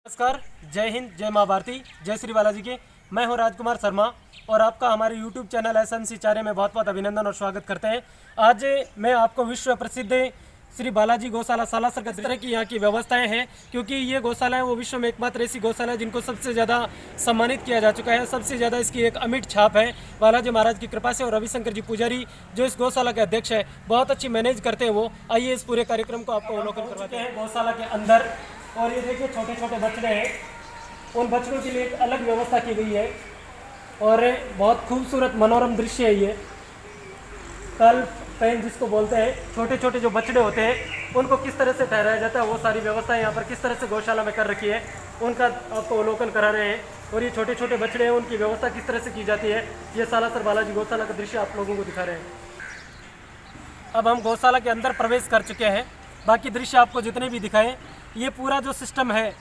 नमस्कार, जय हिंद, जय माँ भारती, जय श्री बालाजी के। मैं हूँ राजकुमार शर्मा और आपका हमारे YouTube चैनल एसएमसी चार्य में बहुत बहुत अभिनंदन और स्वागत करते हैं। आज मैं आपको विश्व प्रसिद्ध श्री बालाजी गौशाला सालासर का तरह की यहाँ की व्यवस्थाएं हैं, क्योंकि ये गौशाला है वो विश्व में एकमात्र ऐसी गौशाला है जिनको सबसे ज़्यादा सम्मानित किया जा चुका है। सबसे ज़्यादा इसकी एक अमिट छाप है बालाजी महाराज की कृपा से। और रविशंकर जी पुजारी जो इस गौशाला के अध्यक्ष है, बहुत अच्छी मैनेज करते हैं वो। आइए इस पूरे कार्यक्रम को आपको अवलोकन करवाते हैं गौशाला के अंदर। और ये देखिए छोटे छोटे बछड़े हैं, उन बछड़ों के लिए एक अलग व्यवस्था की गई है और बहुत खूबसूरत मनोरम दृश्य है ये। कल्प पेन जिसको बोलते हैं, छोटे छोटे जो बछड़े होते हैं उनको किस तरह से ठहराया जाता है, वो सारी व्यवस्था यहाँ पर किस तरह से गौशाला में कर रखी है, उनका आपको अवलोकन करा रहे हैं। और ये छोटे छोटे बछड़े हैं, उनकी व्यवस्था किस तरह से की जाती है, ये सालासर बालाजी गौशाला का दृश्य आप लोगों को दिखा रहे हैं। अब हम गौशाला के अंदर प्रवेश कर चुके हैं। बाकी दृश्य आपको जितने भी दिखाएं, ये पूरा जो सिस्टम है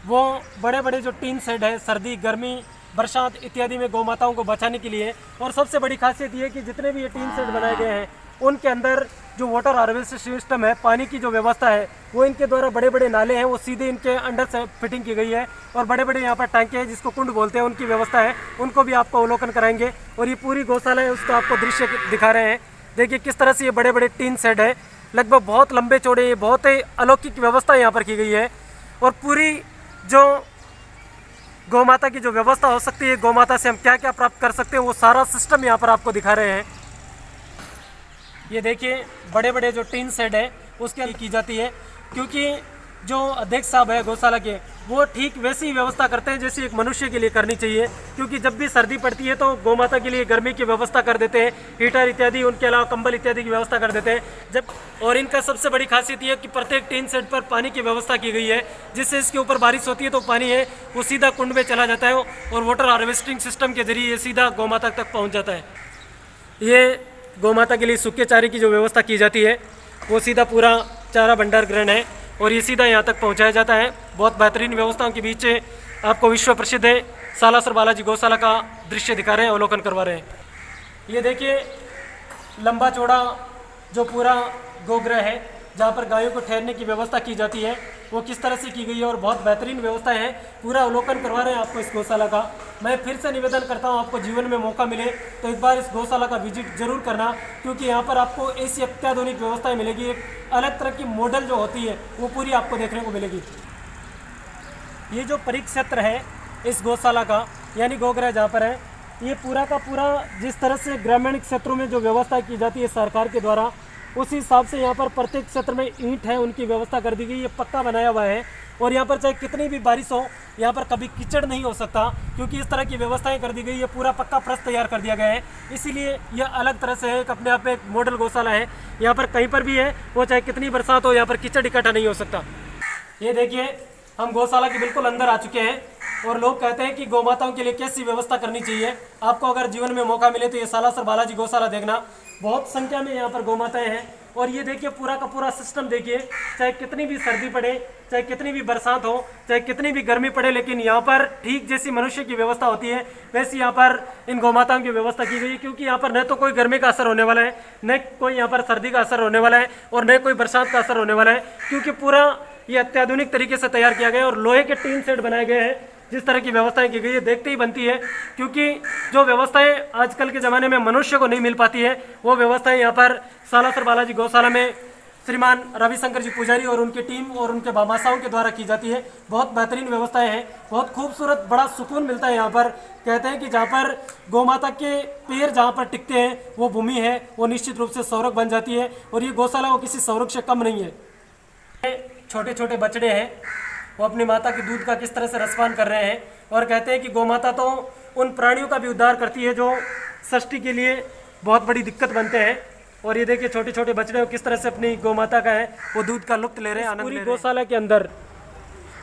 वो बड़े बड़े जो टीन शेड है, सर्दी गर्मी बरसात इत्यादि में गौ माताओं को बचाने के लिए। और सबसे बड़ी खासियत ये है कि जितने भी ये टीन शेड बनाए गए हैं उनके अंदर जो वाटर हार्वेस्टिंग सिस्टम है, पानी की जो व्यवस्था है, वो इनके द्वारा बड़े बड़े नाले हैं वो सीधे इनके अंडर से फिटिंग की गई है। और बड़े बड़े यहाँ पर टैंके हैं जिसको कुंड बोलते हैं, उनकी व्यवस्था है, उनको भी आपको अवलोकन कराएंगे। और ये पूरी गौशाला है उसका आपको दृश्य दिखा रहे हैं। देखिए किस तरह से ये बड़े बड़े टीन शेड है, लगभग बहुत लंबे चौड़े, बहुत ही अलौकिक व्यवस्था यहाँ पर की गई है। और पूरी जो गौ माता की जो व्यवस्था हो सकती है, गौ माता से हम क्या क्या प्राप्त कर सकते हैं, वो सारा सिस्टम यहाँ पर आपको दिखा रहे हैं। ये देखिए बड़े बड़े जो टीन शेड है उसके लिए की जाती है, क्योंकि जो अध्यक्ष साहब है गौशाला के, वो ठीक वैसी व्यवस्था करते हैं जैसी एक मनुष्य के लिए करनी चाहिए। क्योंकि जब भी सर्दी पड़ती है तो गौ माता के लिए गर्मी की व्यवस्था कर देते हैं, हीटर इत्यादि, उनके अलावा कंबल इत्यादि की व्यवस्था कर देते हैं। और इनका सबसे बड़ी खासियत ये है कि प्रत्येक टीन शेड पर पानी की व्यवस्था की गई है, जिससे इसके ऊपर बारिश होती है तो पानी है वो सीधा कुंड में चला जाता है और वाटर हार्वेस्टिंग सिस्टम के जरिए ये सीधा गौ माता तक पहुँच जाता है। ये गौ माता के लिए सूखे चारे की जो व्यवस्था की जाती है वो सीधा पूरा चारा भंडार ग्रहण है और ये सीधा यहाँ तक पहुँचाया जाता है। बहुत बेहतरीन व्यवस्थाओं के बीच आपको विश्व प्रसिद्ध है सालासर बालाजी गौशाला का दृश्य दिखा रहे हैं, अवलोकन करवा रहे हैं। ये देखिए लंबा चौड़ा जो पूरा गौगृह है जहाँ पर गायों को ठहरने की व्यवस्था की जाती है, वो किस तरह से की गई है और बहुत बेहतरीन व्यवस्थाएं हैं। पूरा अवलोकन करवा रहे हैं आपको इस गौशाला का। मैं फिर से निवेदन करता हूँ, आपको जीवन में मौका मिले तो एक बार इस गौशाला का विजिट जरूर करना, क्योंकि यहाँ पर आपको ऐसी अत्याधुनिक व्यवस्थाएं मिलेगी। एक अलग तरह की मॉडल जो होती है वो पूरी आपको देखने को मिलेगी। ये जो परिक्षेत्र है इस गौशाला का, यानी गौगृह जहाँ पर है, ये पूरा का पूरा जिस तरह से ग्रामीण क्षेत्रों में जो व्यवस्था की जाती है सरकार के द्वारा, उसी हिसाब से यहाँ पर प्रत्येक क्षेत्र में ईंट है उनकी व्यवस्था कर दी गई। ये पक्का बनाया हुआ है और यहाँ पर चाहे कितनी भी बारिश हो, यहाँ पर कभी कीचड़ नहीं हो सकता, क्योंकि इस तरह की व्यवस्थाएं कर दी गई है। पूरा पक्का प्रस्थ तैयार कर दिया गया है, इसीलिए यह अलग तरह से है, एक अपने आप में एक मॉडल गौशाला है। यहाँ पर कहीं पर भी है वो चाहे कितनी बरसात हो, यहाँ पर कीचड़ इकट्ठा नहीं हो सकता। ये देखिए हम गौशाला के बिल्कुल अंदर आ चुके हैं और लोग कहते हैं कि गौ माताओं के लिए कैसी व्यवस्था करनी चाहिए। आपको अगर जीवन में मौका मिले तो ये सालासर बालाजी गौशाला देखना। बहुत संख्या में यहाँ पर गौ माताएं हैं और ये देखिए पूरा का पूरा सिस्टम देखिए, चाहे कितनी भी सर्दी पड़े, चाहे कितनी भी बरसात हो, चाहे कितनी भी गर्मी पड़े, लेकिन यहाँ पर ठीक जैसी मनुष्य की व्यवस्था होती है वैसी यहाँ पर इन गौ माताओं की व्यवस्था की गई है। क्योंकि यहाँ पर न तो कोई गर्मी का असर होने वाला है, न कोई यहाँ पर सर्दी का असर होने वाला है और न कोई बरसात का असर होने वाला है, क्योंकि पूरा ये अत्याधुनिक तरीके से तैयार किया गया है। और लोहे के टीन शेड बनाए गए हैं, जिस तरह की व्यवस्थाएं की गई है देखते ही बनती है, क्योंकि जो व्यवस्थाएं आजकल के ज़माने में मनुष्य को नहीं मिल पाती है वो व्यवस्थाएं यहाँ पर सालासर बालाजी गौशाला में श्रीमान रविशंकर जी पुजारी और उनकी टीम और उनके भामाशाहों के द्वारा की जाती है। बहुत बेहतरीन व्यवस्थाएं हैं, बहुत खूबसूरत, बड़ा सुकून मिलता है यहाँ पर। कहते हैं कि जहाँ पर गौ माता के पैर जहाँ पर टिकते हैं वो भूमि है, वो निश्चित रूप से स्वर्ग बन जाती है। और ये गौशाला वो किसी स्वर्ग से कम नहीं है। छोटे छोटे बछड़े हैं, वो अपनी माता के दूध का किस तरह से रसपान कर रहे हैं। और कहते हैं कि गौ माता तो उन प्राणियों का भी उद्धार करती है जो षष्ठी के लिए बहुत बड़ी दिक्कत बनते हैं। और ये देखिए छोटे छोटे बछड़े वो किस तरह से अपनी गौ माता का है वो दूध का लुत्फ ले रहे हैं, आनंद ले रहे हैं। गौशाला के अंदर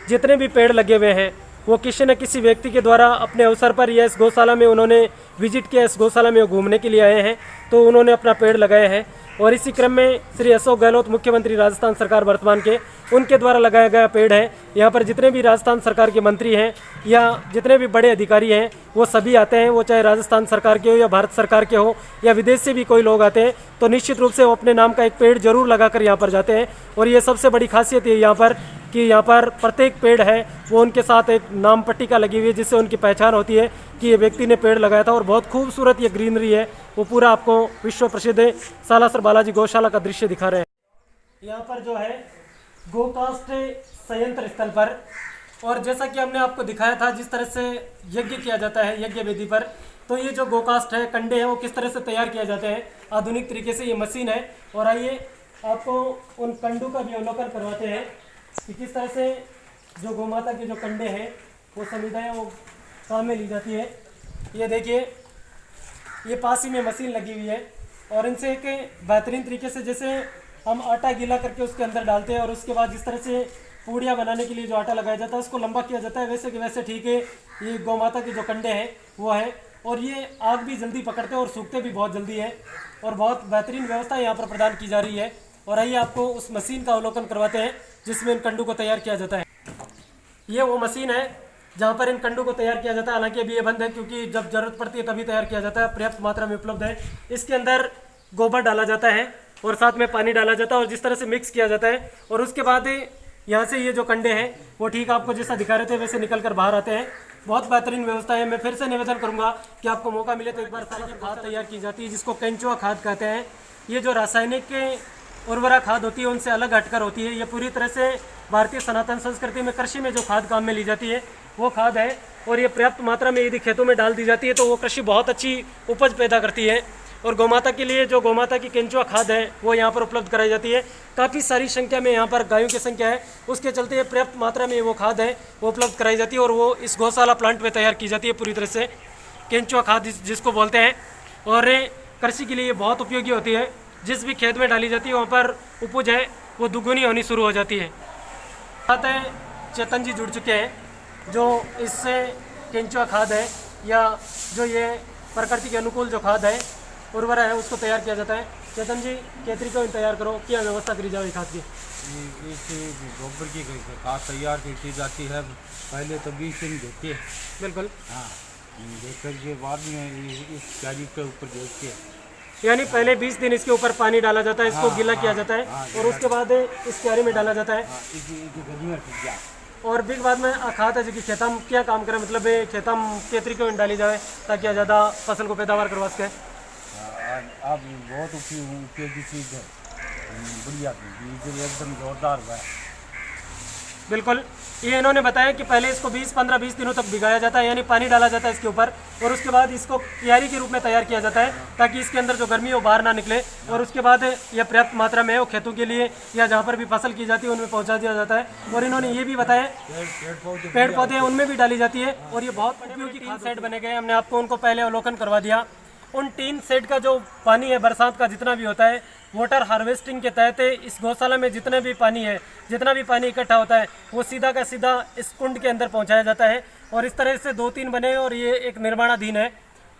जितने भी पेड़ लगे हुए हैं वो किसी न किसी व्यक्ति के द्वारा अपने अवसर पर या इस गौशाला में उन्होंने विजिट किया, इस गौशाला में घूमने के लिए आए हैं तो उन्होंने अपना पेड़ लगाए हैं। और इसी क्रम में श्री अशोक गहलोत मुख्यमंत्री राजस्थान सरकार वर्तमान के, उनके द्वारा लगाया गया पेड़ है। यहाँ पर जितने भी राजस्थान सरकार के मंत्री हैं या जितने भी बड़े अधिकारी हैं वो सभी आते हैं, वो चाहे राजस्थान सरकार के हो या भारत सरकार के हो या विदेश से भी कोई लोग आते हैं, तो निश्चित रूप से वो अपने नाम का एक पेड़ जरूर लगाकर यहाँ पर जाते हैं। और ये सबसे बड़ी खासियत है यहाँ पर कि यहाँ पर प्रत्येक पेड़ है वो उनके साथ एक नाम पट्टिका लगी हुई है, जिससे उनकी पहचान होती है कि ये व्यक्ति ने पेड़ लगाया था। और बहुत खूबसूरत ये ग्रीनरी है, वो पूरा आपको विश्व प्रसिद्ध सालासर बालाजी गौशाला का दृश्य दिखा रहे हैं। यहाँ पर जो है गोकास्ट संयंत्र स्थल पर, और जैसा कि हमने आपको दिखाया था जिस तरह से यज्ञ किया जाता है यज्ञ वेदी पर, तो ये जो गोकास्ट है, कंडे हैं, वो किस तरह से तैयार किया जाते हैं आधुनिक तरीके से, ये मशीन है। और आइए आपको उन कंडों का भी अवलोकन करवाते हैं कि किस तरह से जो गोमाता के जो कंडे हैं वो संविधाएँ वो काम में ली जाती है। ये देखिए, ये पास ही में मशीन लगी हुई है और इनसे एक बेहतरीन तरीके से, जैसे हम आटा गीला करके उसके अंदर डालते हैं और उसके बाद जिस तरह से पूड़ियाँ बनाने के लिए जो आटा लगाया जाता है उसको लंबा किया जाता है, वैसे कि वैसे ठीक है ये गौमाता के जो कंडे हैं वो है। और ये आग भी जल्दी पकड़ते हैं और सूखते भी बहुत जल्दी है, और बहुत बेहतरीन व्यवस्था यहाँ पर प्रदान की जा रही है। और आइए आपको उस मशीन का अवलोकन करवाते हैं जिसमें इन कंडों को तैयार किया जाता है। ये वो मशीन है जहाँ पर इन कंडों को तैयार किया जाता है। हालांकि अभी ये बंद है क्योंकि जब जरूरत पड़ती है तभी तैयार किया जाता है, पर्याप्त मात्रा में उपलब्ध है। इसके अंदर गोबर डाला जाता है और साथ में पानी डाला जाता है और जिस तरह से मिक्स किया जाता है, और उसके बाद यहाँ से ये जो कंडे हैं वो ठीक आपको जैसा दिखा रहे थे वैसे निकल कर बाहर आते हैं। बहुत बेहतरीन व्यवस्था है। मैं फिर से निवेदन करूँगा कि आपको मौका मिले तो एक बार सारी खाद तैयार की जाती है जिसको केंचुआ खाद कहते हैं। ये जो रासायनिक उर्वरा खाद होती है उनसे अलग हटकर होती है। ये पूरी तरह से भारतीय सनातन संस्कृति में कृषि में जो खाद काम में ली जाती है वो खाद है, और ये पर्याप्त मात्रा में यदि खेतों में डाल दी जाती है तो वो कृषि बहुत अच्छी उपज पैदा करती है। और गौमाता के लिए जो गौमाता की केंचुआ खाद है वो यहाँ पर उपलब्ध कराई जाती है। काफ़ी सारी संख्या में यहाँ पर गायों की संख्या है, उसके चलते पर्याप्त मात्रा में वो खाद है वो उपलब्ध कराई जाती है और वो इस गौशाला प्लांट में तैयार की जाती है पूरी तरह से, केंचुआ खाद जिसको बोलते हैं। और कृषि के लिए ये बहुत उपयोगी होती है। जिस भी खेत में डाली जाती है वहाँ पर उपज है वो दुगुनी होनी शुरू हो जाती है। साथ है चेतन जी जुड़ चुके हैं जो इससे केंचुआ खाद है या जो ये प्रकृति के अनुकूल जो खाद है उर्वरा है उसको तैयार किया जाता है। चेतन जी केतरी को तैयार करो, क्या व्यवस्था करी जाए खाद की? इस गोबर की खाद तैयार की जाती है। पहले तो 20 दिन देते हैं। बिल्कुल, हाँ, देखकर के बाद में इस क्यारी के ऊपर देख के, यानी पहले 20 दिन इसके ऊपर पानी डाला जाता है, इसको गीला किया जाता है और उसके बाद इस क्यारी में डाला जाता है। और फिर बाद में खाद है जो कि खेतम क्या काम करे, मतलब खेतम केतरी को डाली जाए ताकि ज़्यादा फसल को पैदावार करवा सके। अब बहुत उपयोगी चीज़ है, बढ़िया चीज़, एकदम जोरदार है। बिल्कुल, ये इन्होंने बताया कि पहले इसको 15-20 दिनों तक भिगाया जाता है, यानी पानी डाला जाता है इसके ऊपर, और उसके बाद इसको क्यारी के रूप में तैयार किया जाता है ताकि इसके अंदर जो गर्मी है वो बाहर ना निकले। और उसके बाद यह पर्याप्त मात्रा में वो खेतों के लिए या जहाँ पर भी फसल की जाती है उनमें पहुँचा दिया जाता है। और इन्होंने ये भी बताया पेड़ पौधे उनमें भी डाली जाती है और ये बहुत उपयोगी खाद सेट बने गए। हमने आपको उनको पहले अवलोकन करवा दिया। उन 3 सेट का जो पानी है बरसात का जितना भी होता है, वाटर हार्वेस्टिंग के तहत इस गौशाला में जितना भी पानी है, जितना भी पानी इकट्ठा होता है वो सीधा का सीधा इस कुंड के अंदर पहुंचाया जाता है। और इस तरह से 2-3 बने और ये एक निर्माणाधीन है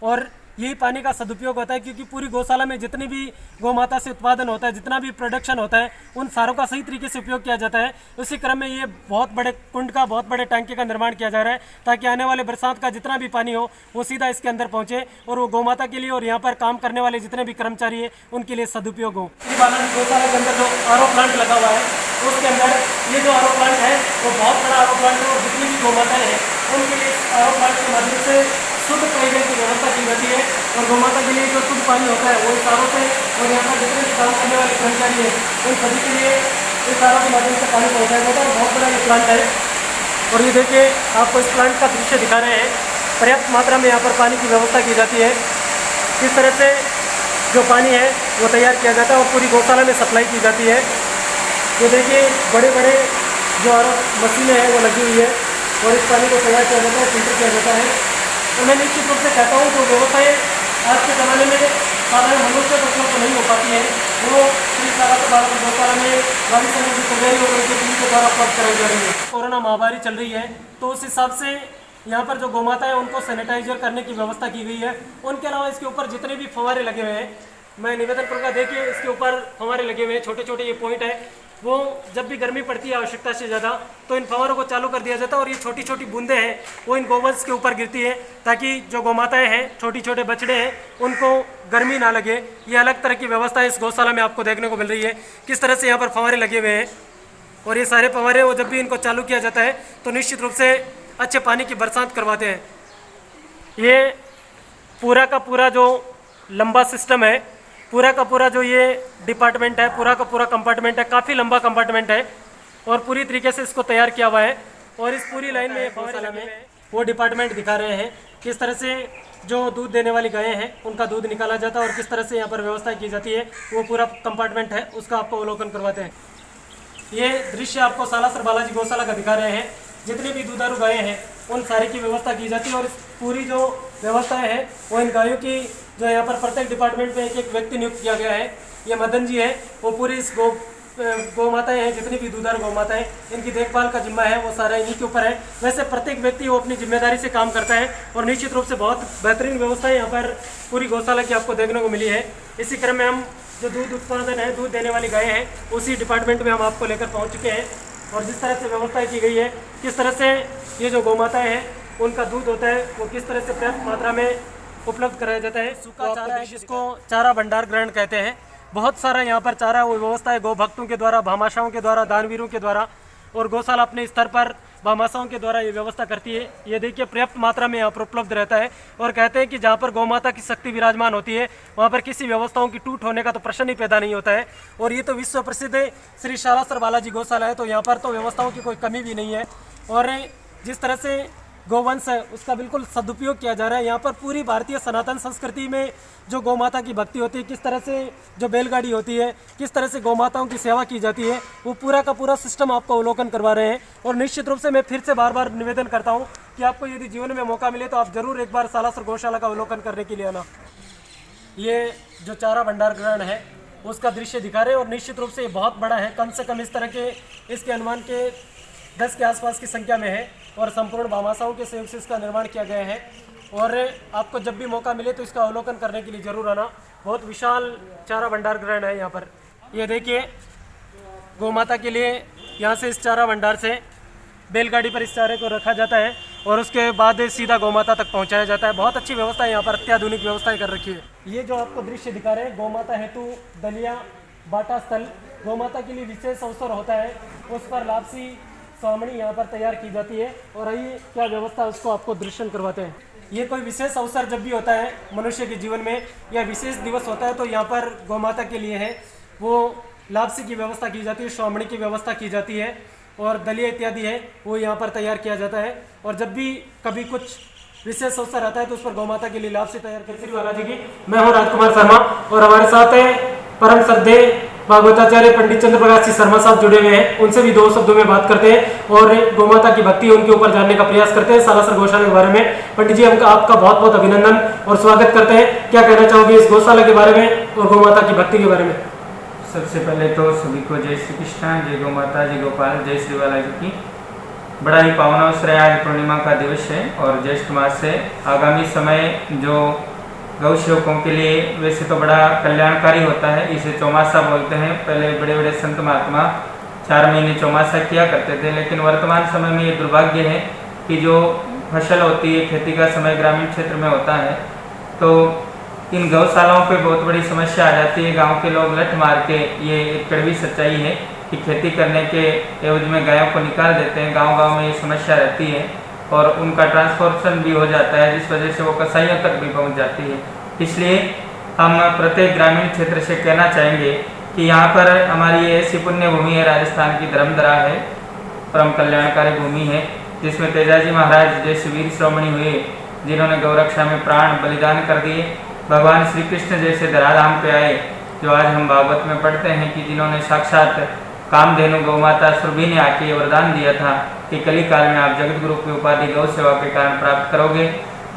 और यही पानी का सदुपयोग होता है क्योंकि पूरी गौशाला में जितनी भी गौमाता से उत्पादन होता है, जितना भी प्रोडक्शन होता है, उन सारों का सही तरीके से उपयोग किया जाता है। उसी क्रम में ये बहुत बड़े कुंड का, बहुत बड़े टैंकी का निर्माण किया जा रहा है ताकि आने वाले बरसात का जितना भी पानी हो वो सीधा इसके अंदर पहुंचे और वो गौमाता के लिए और यहाँ पर काम करने वाले जितने भी कर्मचारी है उनके लिए सदुपयोग हो। गौशाला के अंदर जो आरओ प्लांट लगा हुआ है उसके अंदर ये जो आरओ प्लांट है वो बहुत बड़ा आरओ प्लांट है और जितनी भी गौमाताएं हैं उनके लिए आरओ प्लांट के माध्यम से शुद्ध पेयजल की व्यवस्था की जाती है। और गौमाता के लिए जो शुद्ध पानी होता है वो इस आरओ से, और यहाँ पर जितने भी काम करने वाले कर्मचारी हैं उन सभी के लिए इस आरओ के माध्यम से पानी पहुँचाया जाता है। और बहुत बड़ा ये प्लांट है और ये देखिए आपको इस प्लांट का दृश्य दिखा रहे हैं। पर्याप्त मात्रा में यहाँ पर पानी की व्यवस्था की जाती है। किस तरह से जो पानी है वो तैयार किया जाता है और पूरी गौशाला में सप्लाई की जाती है। ये देखिए बड़े बड़े जो आरओ मशीनें हैं वो लगी हुई है और इस पानी को तैयार किया जाता है, फिल्टर किया जाता है। तो मैं निश्चित रूप से कहता हूँ जो व्यवस्थाएँ आज के ज़माने में साधारण मनुष्य को उपलब्ध नहीं हो पाती है वो श्री सालासर बालाजी गौशाला में गाड़ी चलने की तैयारी और उनके टीम के द्वारा उपलब्ध कराई जा रही है। कोरोना महामारी चल रही है तो उस हिसाब से यहाँ पर जो गौमाता है उनको सैनिटाइजर करने की व्यवस्था की गई है। उनके अलावा इसके ऊपर जितने भी फव्वारे लगे हुए हैं, मैं निवेदन करूँगा, देखिए इसके ऊपर फव्वारे लगे हुए हैं, छोटे छोटे ये पॉइंट है वो जब भी गर्मी पड़ती है आवश्यकता से ज़्यादा तो इन फव्वारों को चालू कर दिया जाता है और ये छोटी छोटी बूंदें हैं वो इन गोवंश के ऊपर गिरती है ताकि जो गौमाताएं हैं, छोटी छोटे बछड़े हैं, उनको गर्मी ना लगे। ये अलग तरह की व्यवस्था इस गौशाला में आपको देखने को मिल रही है। किस तरह से यहाँ पर फव्वारे लगे हुए हैं और ये सारे फव्वारे वो जब भी इनको चालू किया जाता है तो निश्चित रूप से अच्छे पानी की बरसात करवाते हैं। ये पूरा का पूरा जो लंबा सिस्टम है, पूरा का पूरा जो ये डिपार्टमेंट है, पूरा का पूरा कंपार्टमेंट है, काफ़ी लंबा कंपार्टमेंट है और पूरी तरीके से इसको तैयार किया हुआ है। और इस पूरी लाइन में गौशाला में वो डिपार्टमेंट दिखा रहे हैं किस तरह से जो दूध देने वाली गायें हैं उनका दूध निकाला जाता है और किस तरह से यहाँ पर व्यवस्था की जाती है। वो पूरा कंपार्टमेंट है, उसका आपको अवलोकन करवाते हैं। ये दृश्य आपको सालासर बालाजी गौशाला का दिखा रहे हैं। जितनी भी दुधारू गायें हैं उन सारी की व्यवस्था की जाती है और इस पूरी जो व्यवस्थाएं हैं वो इन गायों की जो यहाँ पर प्रत्येक डिपार्टमेंट में एक एक व्यक्ति नियुक्त किया गया है। ये मदन जी है, वो पूरी इस गौ माताएं हैं, जितनी भी दुधारू गौ माताएं, इनकी देखभाल का जिम्मा है वो सारा इन्हीं के ऊपर है। वैसे प्रत्येक व्यक्ति वो अपनी जिम्मेदारी से काम करता है और निश्चित रूप से बहुत बेहतरीन व्यवस्था यहाँ पर पूरी गौशाला की आपको देखने को मिली है। इसी क्रम में हम जो दूध उत्पादन है, दूध देने वाली गायें हैं, उसी डिपार्टमेंट में हम आपको लेकर पहुँच चुके हैं और जिस तरह से व्यवस्था की गई है, किस तरह से ये जो गौ माताएँ हैं उनका दूध होता है वो किस तरह से पर्याप्त मात्रा में उपलब्ध कराया जाता है। सूखा चारा है जिसको चारा भंडार ग्रहण कहते हैं। बहुत सारा यहाँ पर चारा वो व्यवस्था है गौ भक्तों के द्वारा, भामाशाओं के द्वारा, दानवीरों के द्वारा और गौशाला अपने स्तर पर भामाशाओं के द्वारा ये व्यवस्था करती है। ये देखिए पर्याप्त मात्रा में यहाँ पर उपलब्ध रहता है और कहते हैं कि जहाँ पर गौ माता की शक्ति विराजमान होती है वहाँ पर किसी व्यवस्थाओं की टूट होने का तो प्रश्न ही पैदा नहीं होता है। और ये तो विश्व प्रसिद्ध श्री सालासर बालाजी गौशाला है, तो यहाँ पर तो व्यवस्थाओं की कोई कमी भी नहीं है। और जिस तरह से गौवंश है उसका बिल्कुल सदुपयोग किया जा रहा है। यहाँ पर पूरी भारतीय सनातन संस्कृति में जो गौ माता की भक्ति होती है, किस तरह से जो बैलगाड़ी होती है, किस तरह से गौ माताओं की सेवा की जाती है, वो पूरा का पूरा सिस्टम आपको अवलोकन करवा रहे हैं। और निश्चित रूप से मैं फिर से बार बार निवेदन करता हूँ कि आपको यदि जीवन में मौका मिले तो आप जरूर एक बार सालासर गौशाला का अवलोकन करने के लिए आना। ये जो चारा भंडार ग्रहण है उसका दृश्य दिखा रहे हैं और निश्चित रूप से ये बहुत बड़ा है। कम से कम इस तरह के इसके अनुमान के 10 के आसपास की संख्या में है और संपूर्ण भामाशाओं के सहयोग से इसका निर्माण किया गया है। और आपको जब भी मौका मिले तो इसका अवलोकन करने के लिए जरूर आना। बहुत विशाल चारा भंडार ग्रहण है यहाँ पर। ये देखिए गौ माता के लिए यहाँ से इस चारा भंडार से बैलगाड़ी पर इस चारे को रखा जाता है और उसके बाद सीधा गौ माता तक पहुँचाया जाता है। बहुत अच्छी व्यवस्था है यहाँ पर, अत्याधुनिक व्यवस्थाएं कर रखी है। ये जो आपको दृश्य दिखा रहे हैं गौ माता हेतु दलिया बाटा स्थल, गौ माता के लिए विशेष अवसर होता है, उस पर लापसी स्वामणी यहाँ पर तैयार की जाती है। और आइए क्या व्यवस्था उसको आपको दर्शन करवाते हैं। ये कोई विशेष अवसर जब भी होता है मनुष्य के जीवन में या विशेष दिवस होता है तो यहाँ पर गौ माता के लिए है वो लापसी की व्यवस्था की जाती है, स्वामणी की व्यवस्था की जाती है और दलिया इत्यादि है वो यहाँ पर तैयार किया जाता है। और जब भी कभी कुछ विशेष अवसर आता है तो उस पर गौ माता के लिए लापसी तैयार करती है। बालाजी की मैं हूँ राजकुमार शर्मा और हमारे साथ है परम श्रद्धेय भागवताचार्य पंडित चंद्र प्रकाश जी शर्मा साहब जुड़े हुए हैं। उनसे भी 2 शब्दों में बात करते हैं और गौ माता की भक्ति उनके ऊपर जानने का प्रयास करते हैं, सालासर गौशाला के बारे में। पंडित जी हमका आपका बहुत बहुत अभिनंदन और स्वागत करते हैं। क्या कहना चाहोगे इस गौशाला के बारे में और गौ माता की भक्ति के बारे में? सबसे पहले तो सभी को जय श्री कृष्ण, जय गौ माता, जय गोपाल, जय श्री बालाजी की। बड़ा ही पावन अवसर है, आज पूर्णिमा का दिवस है और ज्येष्ठ मास से आगामी समय जो गौ सेवकों के लिए वैसे तो बड़ा कल्याणकारी होता है, इसे चौमासा बोलते हैं। पहले बड़े बड़े संत महात्मा 4 महीने चौमासा किया करते थे, लेकिन वर्तमान समय में ये दुर्भाग्य है कि जो फसल होती है, खेती का समय ग्रामीण क्षेत्र में होता है, तो इन गौशालाओं पे बहुत बड़ी समस्या आ जाती है। गांव के लोग लठ मार के, ये एक कड़वी सच्चाई है कि खेती करने के एवज में गायों को निकाल देते हैं। गांव-गांव में ये समस्या रहती है और उनका ट्रांसपोर्टेशन भी हो जाता है, जिस वजह से वो कसाईयों तक भी पहुंच जाती है। इसलिए हम प्रत्येक ग्रामीण क्षेत्र से कहना चाहेंगे कि यहाँ पर हमारी ये ऐसी पुण्य भूमि है, राजस्थान की धर्मधरा है, परम कल्याणकारी भूमि है, जिसमें तेजाजी महाराज जैसे वीर श्रोमणी हुए जिन्होंने गौरक्षा में प्राण बलिदान कर दिए। भगवान श्री कृष्ण जैसे धराधाम पे आए, जो आज हम भागवत में पढ़ते हैं कि जिन्होंने साक्षात कामधेनु गौ माता सुरभि ने आके ये वरदान दिया था कि कली काल में आप जगत गुरु की उपाधि गौ सेवा के कारण प्राप्त करोगे।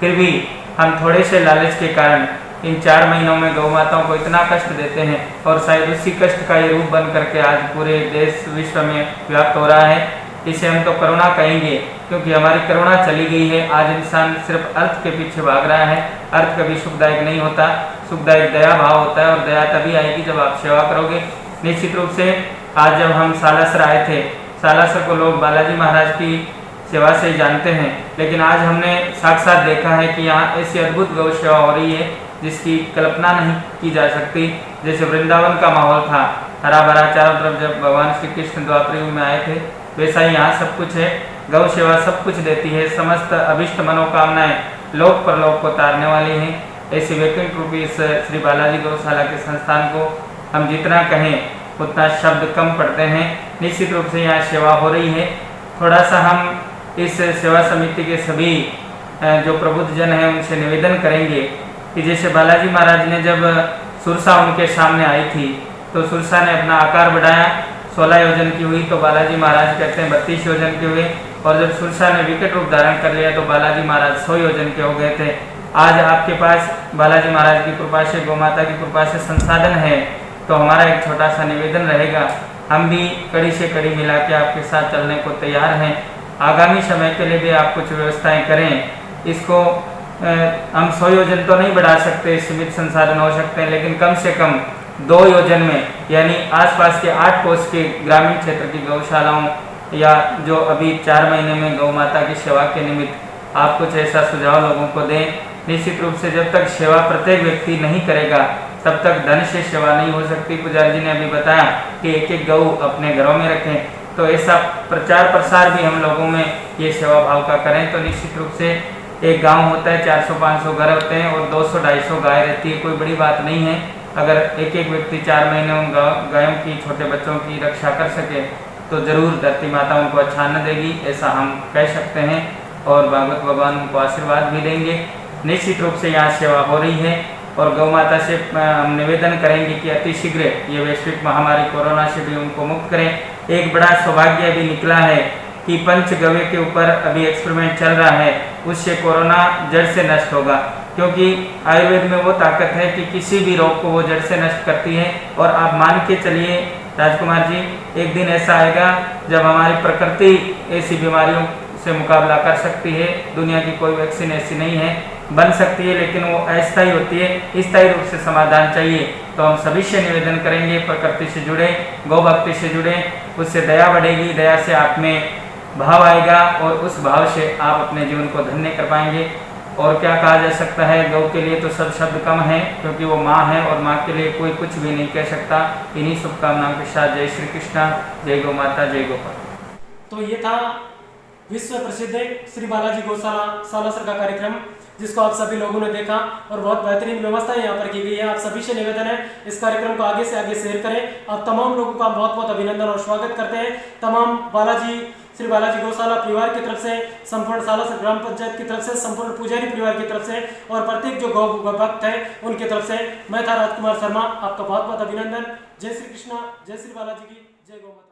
फिर भी हम थोड़े से लालच के कारण इन 4 महीनों में गौ माताओं को इतना कष्ट देते हैं और शायद उसी कष्ट का ये रूप बन करके आज पूरे देश विश्व में व्याप्त हो रहा है। इसे हम तो करुणा कहेंगे, क्योंकि हमारी करुणा चली गई है। आज इंसान सिर्फ अर्थ के पीछे भाग रहा है। अर्थ कभी सुखदायक नहीं होता, सुखदायक दया भाव होता है और दया तभी आएगी जब आप सेवा करोगे। निश्चित रूप से आज जब हम सालासर आए थे, सालासर को लोग बालाजी महाराज की सेवा से जानते हैं, लेकिन आज हमने साक्षात देखा है कि यहाँ ऐसी अद्भुत गौ सेवा हो रही है जिसकी कल्पना नहीं की जा सकती। जैसे वृंदावन का माहौल था, हरा भरा चारों तरफ जब भगवान श्री कृष्ण द्वापर युग में आए थे, वैसा ही यहाँ सब कुछ है। गौ सेवा सब कुछ देती है, समस्त अभिष्ट मनोकामनाएं लोक परलोक को तारने वाली हैं। ऐसी वैकुंठ रूपी इस श्री बालाजी गौशाला के संस्थान को हम जितना कहें उतना शब्द कम पड़ते हैं। निश्चित रूप से यहाँ सेवा हो रही है। थोड़ा सा हम इस सेवा समिति के सभी जो प्रबुद्ध जन हैं उनसे निवेदन करेंगे कि जैसे बालाजी महाराज ने जब सुरसा उनके सामने आई थी तो सुरसा ने अपना आकार बढ़ाया, 16 योजन की हुई, तो बालाजी महाराज कहते हैं 32 योजन के हुए, और जब सुरसा ने विकट रूप धारण कर लिया तो बालाजी महाराज 100 योजन के हो गए थे। आज आपके पास बालाजी महाराज की कृपा से, गौ माता की कृपा से संसाधन है, तो हमारा एक छोटा सा निवेदन रहेगा, हम भी कड़ी से कड़ी मिला के आपके साथ चलने को तैयार हैं। आगामी समय के लिए भी आप कुछ व्यवस्थाएं करें। इसको हम 100 योजन तो नहीं बढ़ा सकते, सीमित संसाधन हो सकते हैं, लेकिन कम से कम 2 योजन में, यानी आसपास के 8 कोस के ग्रामीण क्षेत्र की गौशालाओं या जो अभी 4 महीने में गौ माता की सेवा के निमित्त आप कुछ ऐसा सुझाव लोगों को दें। निश्चित रूप से जब तक सेवा प्रत्येक व्यक्ति नहीं करेगा तब तक धन से सेवा नहीं हो सकती। पुजारी जी ने अभी बताया कि एक एक गौ अपने घरों में रखें, तो ऐसा प्रचार प्रसार भी हम लोगों में ये सेवा भाव का करें। तो निश्चित रूप से एक गांव होता है, 400-500 घर होते हैं और 200-250 गाय रहती है, कोई बड़ी बात नहीं है। अगर एक एक व्यक्ति 4 महीने उन गायों की, छोटे बच्चों की रक्षा कर सके तो जरूर धरती माता उनको अच्छा अन्न देगी, ऐसा हम कह सकते हैं, और भागवत भगवान उनको आशीर्वाद भी देंगे। निश्चित रूप से यहाँ सेवा हो रही है और गौ माता से हम निवेदन करेंगे कि अतिशीघ्र ये वैश्विक महामारी कोरोना से भी उनको मुक्त करें। एक बड़ा सौभाग्य अभी निकला है कि पंचगव्य के ऊपर अभी एक्सपेरिमेंट चल रहा है, उससे कोरोना जड़ से नष्ट होगा, क्योंकि आयुर्वेद में वो ताकत है कि किसी भी रोग को वो जड़ से नष्ट करती है। और आप मान के चलिए राजकुमार जी, एक दिन ऐसा आएगा जब हमारी प्रकृति ऐसी बीमारियों से मुकाबला कर सकती है। दुनिया की कोई वैक्सीन ऐसी नहीं है, बन सकती है लेकिन वो अस्थायी होती है, स्थायी रूप से समाधान चाहिए। तो हम सभी से निवेदन करेंगे, प्रकृति से जुड़े, गौ भक्ति से जुड़े, उससे दया बढ़ेगी, दया से आप में भाव आएगा और उस भाव से आप अपने जीवन को धन्य कर पाएंगे। और क्या कहा जा सकता है, गौ के लिए तो सब शब्द कम है, क्योंकि वो माँ है और माँ के लिए कोई कुछ भी नहीं कह सकता। इन्हीं शुभकामनाओं के साथ जय श्री कृष्णा, जय गौ माता, जय गोपाल। तो ये था विश्व प्रसिद्ध श्री बालाजी गौशाला सालासर का कार्यक्रम, जिसको आप सभी लोगों ने देखा और बहुत बेहतरीन व्यवस्था यहाँ पर की गई है। आप सभी से निवेदन है इस कार्यक्रम को आगे से आगे शेयर करें। आप तमाम लोगों का बहुत बहुत अभिनंदन और स्वागत करते हैं। तमाम श्री बालाजी गौशाला परिवार की तरफ से, संपूर्ण सालासर ग्राम पंचायत की तरफ से, संपूर्ण पुजारी परिवार की तरफ से और प्रत्येक जो गौ भक्त है उनकी तरफ से मैं था राजकुमार शर्मा, आपका बहुत बहुत अभिनंदन। जय श्री कृष्णा, जय श्री बालाजी की, जय गौ माता।